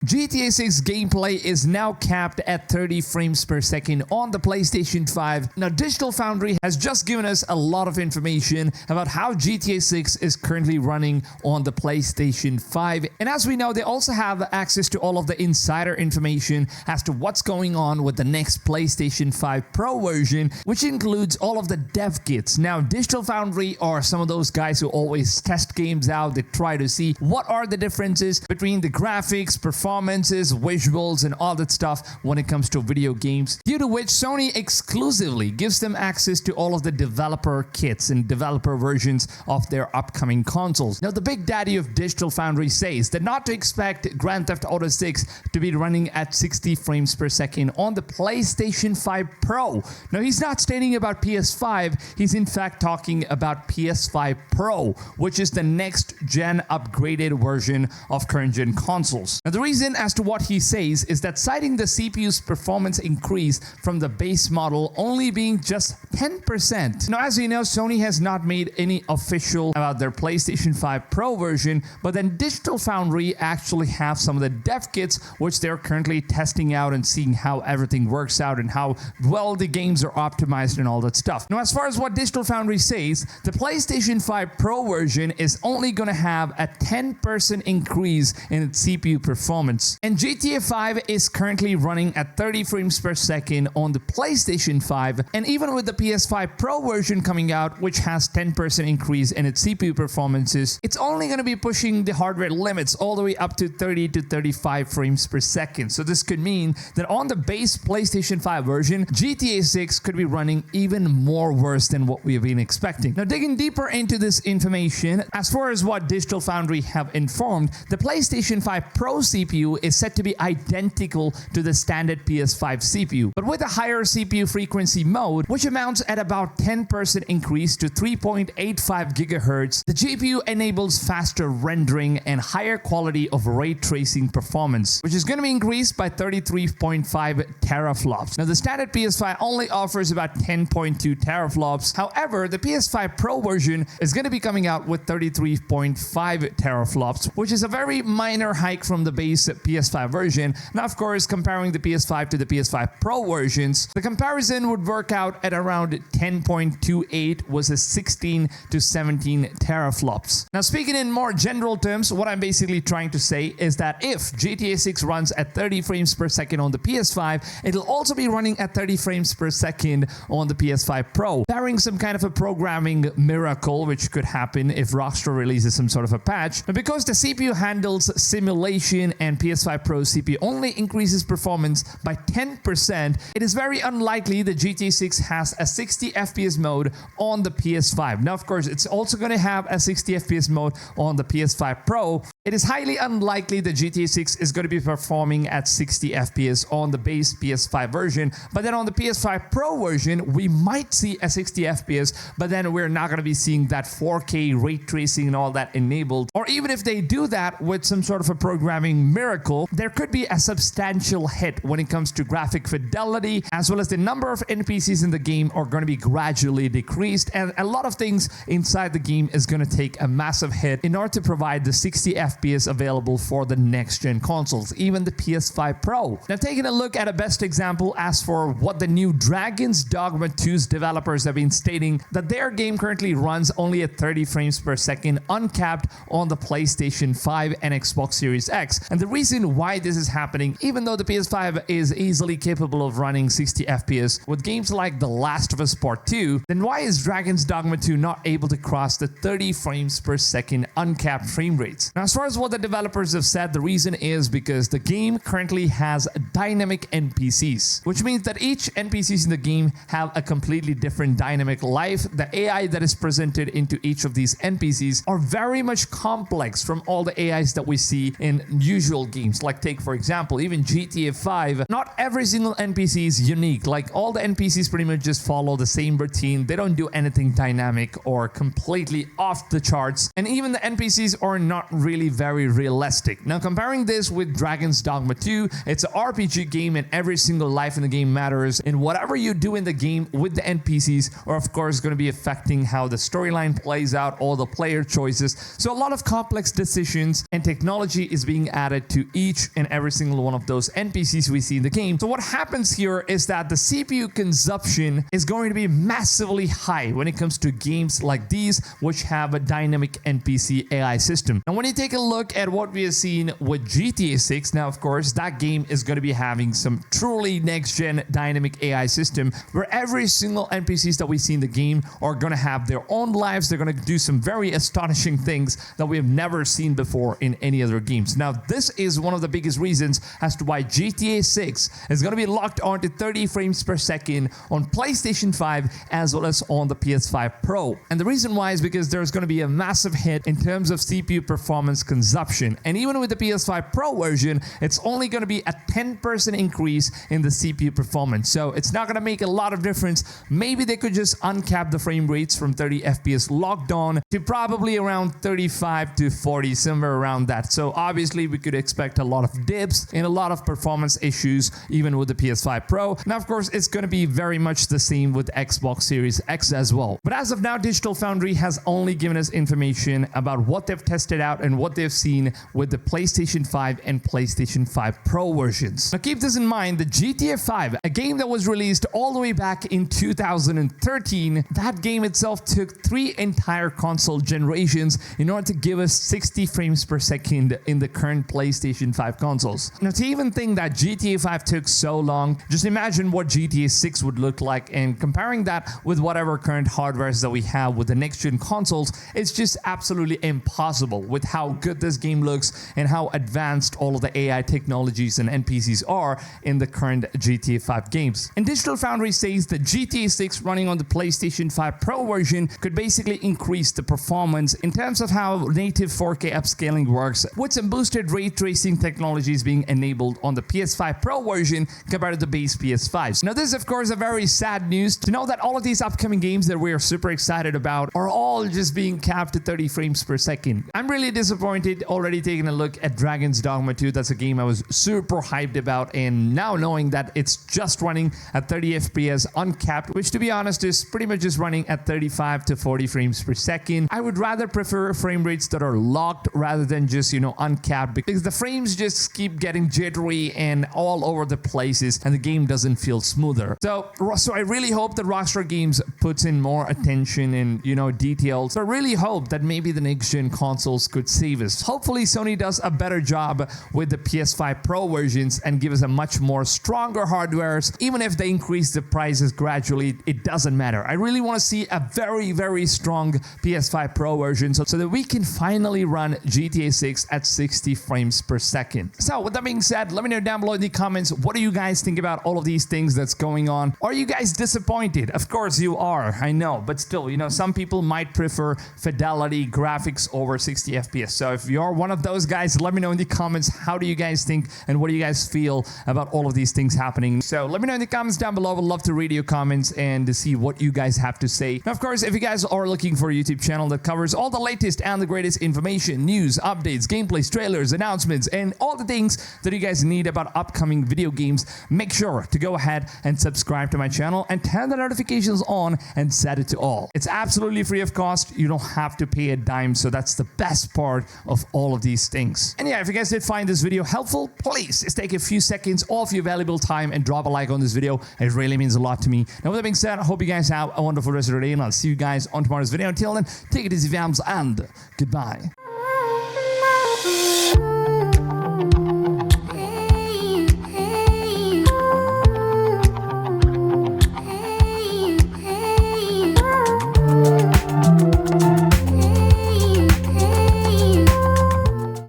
GTA 6 gameplay is now capped at 30 frames per second on the PlayStation 5. Now, Digital Foundry has just given us a lot of information about how GTA 6 is currently running on the PlayStation 5. And as we know, they also have access to all of the insider information as to what's going on with the next PlayStation 5 Pro version, which includes all of the dev kits. Now, Digital Foundry are some of those guys who always test games out. They try to see what are the differences between the graphics, performances, visuals, and all that stuff when it comes to video games, due to which Sony exclusively gives them access to all of the developer kits and developer versions of their upcoming consoles. Now, the big daddy of Digital Foundry says that not to expect Grand Theft Auto 6 to be running at 60 frames per second on the PlayStation 5 Pro. Now, he's not stating about PS5, he's in fact talking about PS5 Pro, which is the next gen upgraded version of current gen consoles. Now, the reason as to what he says is that citing the CPU's performance increase from the base model only being just 10%. Now, as you know, Sony has not made any official about their PlayStation 5 Pro version, but then Digital Foundry actually have some of the dev kits which they're currently testing out and seeing how everything works out and how well the games are optimized and all that stuff. Now, as far as what Digital Foundry says, the PlayStation 5 Pro version is only going to have a 10% increase in its CPU performance. And GTA 5 is currently running at 30 frames per second on the PlayStation 5, and even with the PS5 Pro version coming out, which has 10% increase in its CPU performances, it's only going to be pushing the heart rate limits all the way up to 30 to 35 frames per second. So this could mean that on the base PlayStation 5 version, GTA 6 could be running even more worse than what we've been expecting. Now, digging deeper into this information, as far as what Digital Foundry have informed, the PlayStation 5 Pro CPU is set to be identical to the standard PS5 CPU, but with a higher CPU frequency mode, which amounts at about 10% increase to 3.85 GHz, the GPU enables faster rendering and higher quality of ray tracing performance, which is going to be increased by 33.5 teraflops. Now, the standard PS5 only offers about 10.2 teraflops. However, the PS5 Pro version is going to be coming out with 33.5 teraflops, which is a very minor hike from the base PS5 version. Now, of course, comparing the PS5 to the PS5 Pro versions, the comparison would work out at around 10.28 versus 16 to 17 teraflops. Now, speaking in more general terms, what I'm basically trying to say is that if GTA 6 runs at 30 frames per second on the PS5, it'll also be running at 30 frames per second on the PS5 Pro, barring some kind of a programming miracle, which could happen if Rockstar releases some sort of a patch. But because the CPU handles simulation and PS5 Pro CPU only increases performance by 10%, it is very unlikely that GTA 6 has a 60 FPS mode on the PS5. Now, of course, it's also going to have a 60 FPS mode on the PS5 Pro. It is highly unlikely that GTA 6 is going to be performing at 60 FPS on the base PS5 version, but then on the PS5 Pro version, we might see a 60 FPS, but then we're not going to be seeing that 4K ray tracing and all that enabled. Or even if they do that with some sort of a programming miracle, there could be a substantial hit when it comes to graphic fidelity, as well as the number of NPCs in the game are going to be gradually decreased, and a lot of things inside the game is going to take a massive hit in order to provide the 60 FPS available for the next gen consoles, even the PS5 Pro. Now, taking a look at a best example as for what the new Dragon's Dogma 2's developers have been stating, that their game currently runs only at 30 frames per second uncapped on the PlayStation 5 and Xbox Series X. And the reason why this is happening, even though the PS5 is easily capable of running 60 FPS with games like The Last of Us Part 2, then why is Dragon's Dogma 2 not able to cross the 30 frames per second uncapped frame rates? Now, as far as what the developers have said, the reason is because the game currently has dynamic NPCs, which means that each NPCs in the game have a completely different dynamic life. The AI that is presented into each of these NPCs are very much complex from all the AIs that we see in usual games. Like, take for example, even GTA 5, not every single NPC is unique. Like, all the NPCs pretty much just follow the same routine. They don't do anything dynamic or completely off the charts. And even the NPCs are not really very realistic. Now, comparing this with Dragon's Dogma 2, it's an RPG game and every single life in the game matters, and whatever you do in the game with the NPCs are of course going to be affecting how the storyline plays out, all the player choices. So a lot of complex decisions and technology is being added to each and every single one of those NPCs we see in the game. So what happens here is that the CPU consumption is going to be massively high when it comes to games like these, which have a dynamic NPC AI system. And when you take a look at what we have seen with GTA 6, now of course that game is going to be having some truly next-gen dynamic AI system where every single NPCs that we see in the game are going to have their own lives. They're going to do some very astonishing things that we have never seen before in any other games. Now, this is one of the biggest reasons as to why GTA 6 is going to be locked onto 30 frames per second on PlayStation 5 as well as on the PS5 Pro. And the reason why is because there's going to be a massive hit in terms of CPU performance consumption. And even with the PS5 Pro version, it's only going to be a 10% increase in the CPU performance. So it's not going to make a lot of difference. Maybe they could just uncap the frame rates from 30 FPS locked on to probably around 35 to 40, somewhere around that. So obviously we could expect a lot of dips and a lot of performance issues even with the PS5 Pro. Now of course it's going to be very much the same with Xbox Series X as well. But as of now, Digital Foundry has only given us information about what they've tested out and what they've seen with the PlayStation 5 and PlayStation 5 Pro versions. Now keep this in mind, the GTA 5, a game that was released all the way back in 2013, that game itself took 3 entire console generations in order to give us 60 frames per second in the current PlayStation 5 consoles. Now to even think that GTA 5 took so long, just imagine what GTA 6 would look like, and comparing that with whatever current hardwares that we have with the next gen consoles, it's just absolutely impossible with how good this game looks and how advanced all of the AI technologies and NPCs are in the current GTA 5 games. And Digital Foundry says that GTA 6 running on the PlayStation 5 Pro version could basically increase the performance in terms of how native 4K upscaling works, with some boosted ray tracing technologies being enabled on the PS5 Pro version compared to the base PS5s. Now this is of course a very sad news to know that all of these upcoming games that we are super excited about are all just being capped to 30 frames per second. I'm really disappointed already taking a look at Dragon's Dogma 2. That's a game I was super hyped about, and now knowing that it's just running at 30 FPS uncapped, which to be honest is pretty much just running at 35 to 40 frames per second. I would rather prefer frame rates that are locked rather than just, uncapped, because the frames just keep getting jittery and all over the places and the game doesn't feel smoother. So I really hope that Rockstar Games puts in more attention and, details. I really hope that maybe the next gen consoles could save us. Hopefully Sony does a better job with the PS5 Pro versions and give us a much more stronger hardwares. Even if they increase the prices gradually, it doesn't matter. I really want to see a very, very strong PS5 Pro version so that we can finally run GTA 6 at 60 frames per second. So with that being said, let me know down below in the comments, what do you guys think about all of these things that's going on? Are you guys disappointed? Of course you are, I know, but still, some people might prefer fidelity graphics over 60 FPS. So if you're one of those guys, let me know in the comments, how do you guys think and what do you guys feel about all of these things happening? So let me know in the comments down below. I'd love to read your comments and to see what you guys have to say. Now, of course, if you guys are looking for a YouTube channel that covers all the latest and the greatest information, news, updates, gameplays, trailers, announcements, and all the things that you guys need about upcoming video games, make sure to go ahead and subscribe to my channel and turn the notifications on and set it to all. It's absolutely free of cost. You don't have to pay a dime, so that's the best part of all of these things. And yeah, if you guys did find this video helpful, please just take a few seconds off your valuable time and drop a like on this video. It really means a lot to me. Now with that being said, I hope you guys have a wonderful rest of your day, and I'll see you guys on tomorrow's video. Until then, take it easy, fams, and goodbye.